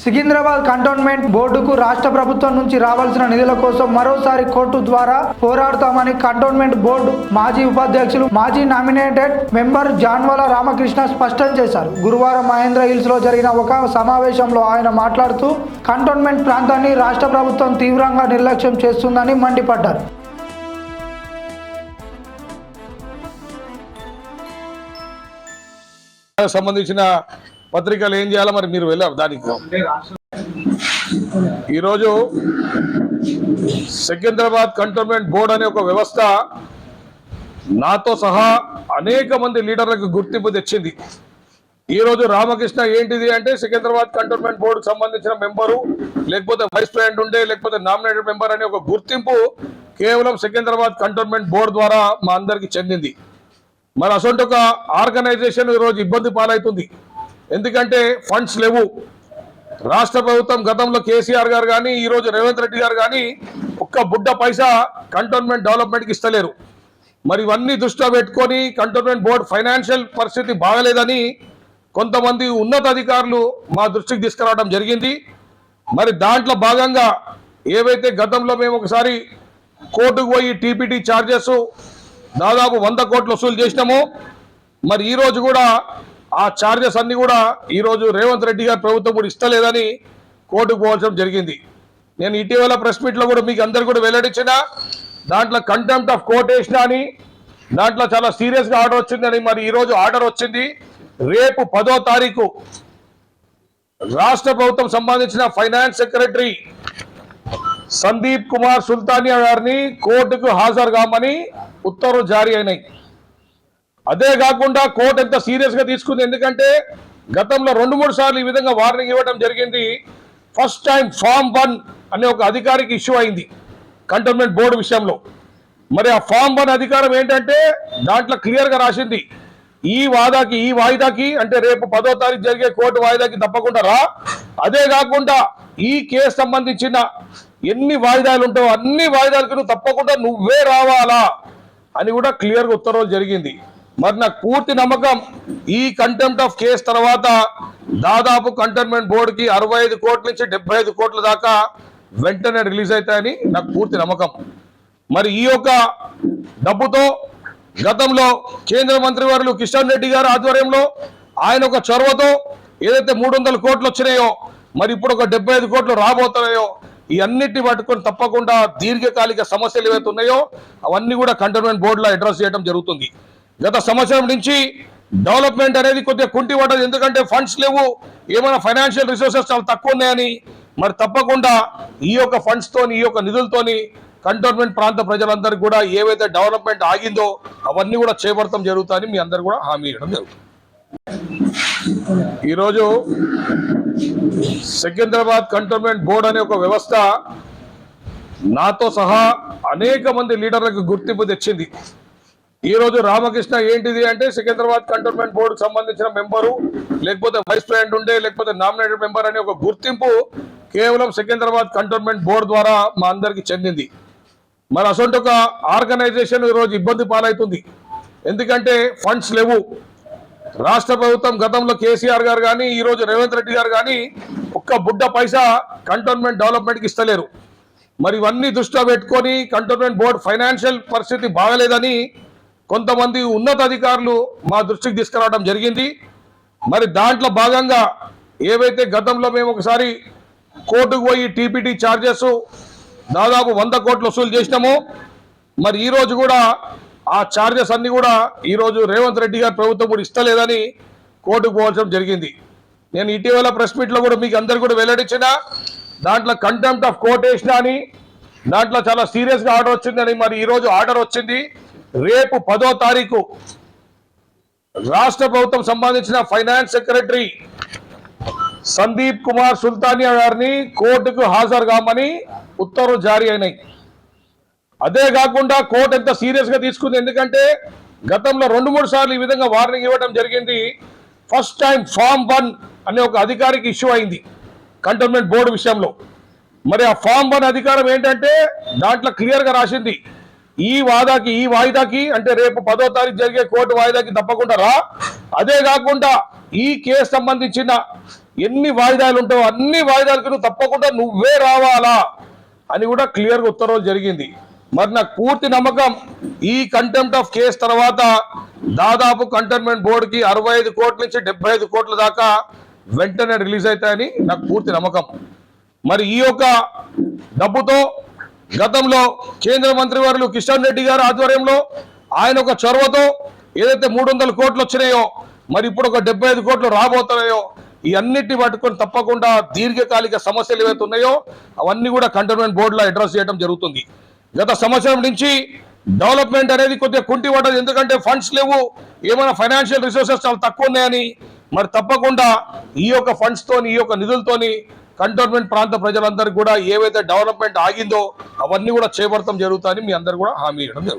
Secunderabad cantonment బోర్డుకు రాష్ట్ర ప్రభుత్వం నుంచి రావాల్సిన నిధుల కోసం మరోసారి కోర్టు ద్వారా పోరాడతామని కంటోన్మెంట్ బోర్డు మాజీ ఉపాధ్యక్షులు మాజీ నామినేటెడ్ మెంబర్ జాన్వాల రామకృష్ణ స్పష్టం చేశారు. గురువారం మహేంద్ర హిల్స్ లో జరిగిన ఒక సమావేశంలో ఆయన మాట్లాడుతూ కంటోన్మెంట్ ప్రాంతాన్ని రాష్ట్ర ప్రభుత్వం తీవ్రంగా నిర్లక్ష్యం చేస్తుందని మండిపడ్డారు. సంబంధించిన పత్రికలు ఏం చేయాలో మరి మీరు వెళ్ళారు. దానికి ఈరోజు సికింద్రాబాద్ కంటోన్మెంట్ బోర్డు అనే ఒక వ్యవస్థ నాతో సహా అనేక మంది లీడర్లకు గుర్తింపు తెచ్చింది. ఈరోజు రామకృష్ణ ఏంటిది అంటే సికింద్రాబాద్ కంటోన్మెంట్ బోర్డుకు సంబంధించిన మెంబరు, లేకపోతే వైస్ ప్రెసిడెంట్ ఉండే, లేకపోతే నామినేటెడ్ మెంబర్ అనే ఒక గుర్తింపు కేవలం సికింద్రాబాద్ కంటోన్మెంట్ బోర్డు ద్వారా మా అందరికి చెందింది. మరి అసొంటి ఒక ఆర్గనైజేషన్ ఈరోజు ఇబ్బంది పాలవుతుంది. ఎందుకంటే ఫండ్స్ లేవు. రాష్ట్ర ప్రభుత్వం గతంలో కేసీఆర్ గారు కానీ ఈరోజు రేవంత్ రెడ్డి గారు కానీ ఒక్క బుడ్డ పైసా కంటోన్మెంట్ డెవలప్మెంట్కి ఇస్తలేరు. మరి ఇవన్నీ దృష్టిలో పెట్టుకొని కంటోన్మెంట్ బోర్డు ఫైనాన్షియల్ పరిస్థితి బాగలేదని కొంతమంది ఉన్నత అధికారులు మా దృష్టికి తీసుకురావడం జరిగింది. మరి దాంట్లో భాగంగా ఏవైతే గతంలో మేము ఒకసారి కోర్టుకు పోయి టీపీటీ ఛార్జెస్ దాదాపు 100 కోట్లు వసూలు చేసినాము. మరి ఈరోజు కూడా ఆ ఛార్జెస్ అన్ని కూడా ఈరోజు రేవంత్ రెడ్డి గారి ప్రభుత్వం కూడా ఇస్తలేదని కోర్టుకు పోవాల్సిన జరిగింది. నేను ఇటీవల ప్రెస్ మీట్లో కూడా మీకు అందరు కూడా వెల్లడించిన దాంట్లో కంటెంప్ట్ ఆఫ్ కోర్ట్ వేసిన అని, దాంట్లో చాలా సీరియస్గా ఆర్డర్ వచ్చిందని. మరి ఈరోజు ఆర్డర్ వచ్చింది. రేపు 10వ తారీఖు రాష్ట్ర ప్రభుత్వం సంబంధించిన ఫైనాన్స్ సెక్రటరీ సందీప్ కుమార్ సుల్తానియా గారిని కోర్టుకు హాజరు కామని ఉత్తర్వులు జారీ అయినాయి. అదే కాకుండా కోర్టు ఎంత సీరియస్ గా తీసుకుంది. ఎందుకంటే గతంలో 2-3 సార్లు ఈ విధంగా వార్నింగ్ ఇవ్వడం జరిగింది. ఫస్ట్ టైం ఫామ్ 1 అనే ఒక అధికారికి ఇష్యూ అయింది కంటోన్మెంట్ బోర్డు విషయంలో. మరి ఆ ఫామ్ 1 అధికారం ఏంటంటే దాంట్లో క్లియర్ గా రాసింది, ఈ వాయిదాకి అంటే రేపు 10వ తారీఖు జరిగే కోర్టు వాయిదాకి తప్పకుండా రా. అదే కాకుండా ఈ కేసు సంబంధించిన ఎన్ని వాయిదాలు ఉంటావో అన్ని వాయిదాలకు నువ్వు తప్పకుండా నువ్వే రావాలా అని కూడా క్లియర్ గా ఉత్తర్వులు జరిగింది. మరి నాకు పూర్తి నమ్మకం ఈ కంటెంప్ట్ ఆఫ్ కేసు తర్వాత దాదాపు కంటోన్మెంట్ బోర్డుకి 65 కోట్ల నుంచి 75 కోట్ల దాకా వెంటనే రిలీజ్ అవుతాయని నాకు పూర్తి నమ్మకం. మరి ఈ యొక్క డబ్బుతో గతంలో కేంద్ర మంత్రి వర్యులు కిషన్ రెడ్డి గారి ఆధ్వర్యంలో ఆయన ఒక చొరవతో ఏదైతే 300 కోట్లు వచ్చినాయో, మరి ఇప్పుడు ఒక 75 కోట్లు రాబోతున్నాయో, ఈ అన్నిటిని పట్టుకొని తప్పకుండా దీర్ఘకాలిక సమస్యలు ఏవైతే ఉన్నాయో అవన్నీ కూడా కంటోన్మెంట్ బోర్డులో అడ్రస్ చేయడం జరుగుతుంది. గత సంవత్సరం నుంచి డెవలప్మెంట్ అనేది కొద్దిగా కుంటి పడ్డది. ఎందుకంటే ఫండ్స్ లేవు, ఏమైనా ఫైనాన్షియల్ రిసోర్సెస్ చాలా తక్కువ ఉన్నాయని. మరి తప్పకుండా ఈ యొక్క ఫండ్స్ తోని, ఈ యొక్క నిధులతోని కంటోన్మెంట్ ప్రాంత ప్రజలందరికీ కూడా ఏవైతే డెవలప్మెంట్ ఆగిందో అవన్నీ కూడా చేపడతాం జరుగుతాయని మీ అందరు కూడా హామీ ఇవ్వడం జరుగుతుంది. ఈరోజు సికింద్రాబాద్ కంటోన్మెంట్ బోర్డు అనే ఒక వ్యవస్థ నాతో సహా అనేక మంది లీడర్లకు గుర్తింపు తెచ్చింది. ఈరోజు రామకృష్ణ ఏంటిది అంటే సికింద్రాబాద్ కంటోన్మెంట్ బోర్డుకు సంబంధించిన మెంబరు, లేకపోతే వైస్ ప్రెసిడెంట్ ఉండే, లేకపోతే నామినేటెడ్ మెంబర్ అనే ఒక గుర్తింపు కేవలం సికింద్రాబాద్ కంటోన్మెంట్ బోర్డు ద్వారా మా అందరికి చెందింది. మరి అసొంటి ఒక ఆర్గనైజేషన్ ఈరోజు ఇబ్బంది పాలవుతుంది. ఎందుకంటే ఫండ్స్ లేవు. రాష్ట్ర ప్రభుత్వం గతంలో కేసీఆర్ గారు కానీ ఈరోజు రేవంత్ రెడ్డి గారు కానీ ఒక్క బుడ్డ పైసా కంటోన్మెంట్ డెవలప్మెంట్కి ఇస్తలేరు. మరి ఇవన్నీ దృష్టిలో పెట్టుకొని కంటోన్మెంట్ బోర్డు ఫైనాన్షియల్ పరిస్థితి బాగలేదని కొంతమంది ఉన్నత అధికారులు మా దృష్టికి తీసుకురావడం జరిగింది. మరి దాంట్లో భాగంగా ఏవైతే గతంలో మేము ఒకసారి కోర్టుకు పోయి టీపీటీ ఛార్జెస్ దాదాపు 100 కోట్లు వసూలు చేసినాము. మరి ఈరోజు కూడా ఆ ఛార్జెస్ అన్ని కూడా ఈరోజు రేవంత్ రెడ్డి గారి ప్రభుత్వం కూడా ఇస్తలేదని కోర్టుకు పోవాల్సిన జరిగింది. నేను ఇటీవల ప్రెస్ మీట్లో కూడా మీకు అందరు కూడా వెల్లడించిన దాంట్లో కంటెంప్ట్ ఆఫ్ కోర్ట్ వేసిన అని, దాంట్లో చాలా సీరియస్గా ఆర్డర్ వచ్చిందని. మరి ఈరోజు ఆర్డర్ వచ్చింది. రేపు 10వ తారీఖు రాష్ట్ర ప్రభుత్వం సంబంధించిన ఫైనాన్స్ సెక్రటరీ సందీప్ కుమార్ సుల్తానియా గారిని కోర్టుకు హాజరు కామని ఉత్తర్వులు జారీ అయినాయి. అదే కాకుండా కోర్టు ఎంత సీరియస్ గా తీసుకుంది. ఎందుకంటే గతంలో 2-3 సార్లు ఈ విధంగా వార్నింగ్ ఇవ్వడం జరిగింది. ఫస్ట్ టైం ఫామ్ 1 అనే ఒక అధికారికి ఇష్యూ అయింది కంటోన్మెంట్ బోర్డు విషయంలో. మరి ఆ ఫామ్ 1 అధికారం ఏంటంటే దాంట్లో క్లియర్ గా రాసింది, ఈ వాయిదాకి అంటే రేపు 10వ తారీఖు జరిగే కోర్టు వాయిదాకి తప్పకుండా రా. అదే కాకుండా ఈ కేసు సంబంధించిన ఎన్ని వాయిదాలు ఉంటావో అన్ని వాయిదాలకు నువ్వు తప్పకుండా నువ్వే రావాలా అని కూడా క్లియర్గా ఉత్తర్వులు జరిగింది. మరి నాకు పూర్తి నమ్మకం ఈ కంటెంప్ట్ ఆఫ్ కేసు తర్వాత దాదాపు కంటోన్మెంట్ బోర్డుకి 65 కోట్ల నుంచి 75 కోట్ల దాకా వెంటనే రిలీజ్ అవుతాయని నాకు పూర్తి నమ్మకం. మరి ఈ యొక్క డబ్బుతో గతంలో కేంద్ర మంత్రి వర్యులు కిషన్ రెడ్డి గారి ఆధ్వర్యంలో ఆయన ఒక చొరవతో ఏదైతే 300 కోట్లు వచ్చినాయో మరి ఇప్పుడు ఒక 75 కోట్లు రాబోతున్నాయో ఈ అన్నిటిని పట్టుకొని తప్పకుండా దీర్ఘకాలిక సమస్యలు ఏవైతే ఉన్నాయో అవన్నీ కూడా కంటోన్మెంట్ బోర్డులో అడ్రస్ చేయడం జరుగుతుంది. గత సంవత్సరం నుంచి డెవలప్మెంట్ అనేది కొద్దిగా కుంటి పడ్డది, ఎందుకంటే ఫండ్స్ లేవు, ఏమైనా ఫైనాన్షియల్ రిసోర్సెస్ చాలా తక్కువ ఉన్నాయని. మరి తప్పకుండా ఈ యొక్క ఫండ్స్ తోని ఈ యొక్క నిధులతోని కంటోన్మెంట్ ప్రాంత ప్రజలందరికీ కూడా ఏవైతే డెవలప్మెంట్ ఆగిందో అవన్నీ కూడా చేపడతాం జరుగుతాయని మీ అందరు కూడా హామీ ఇవ్వడం జరుగుతుంది.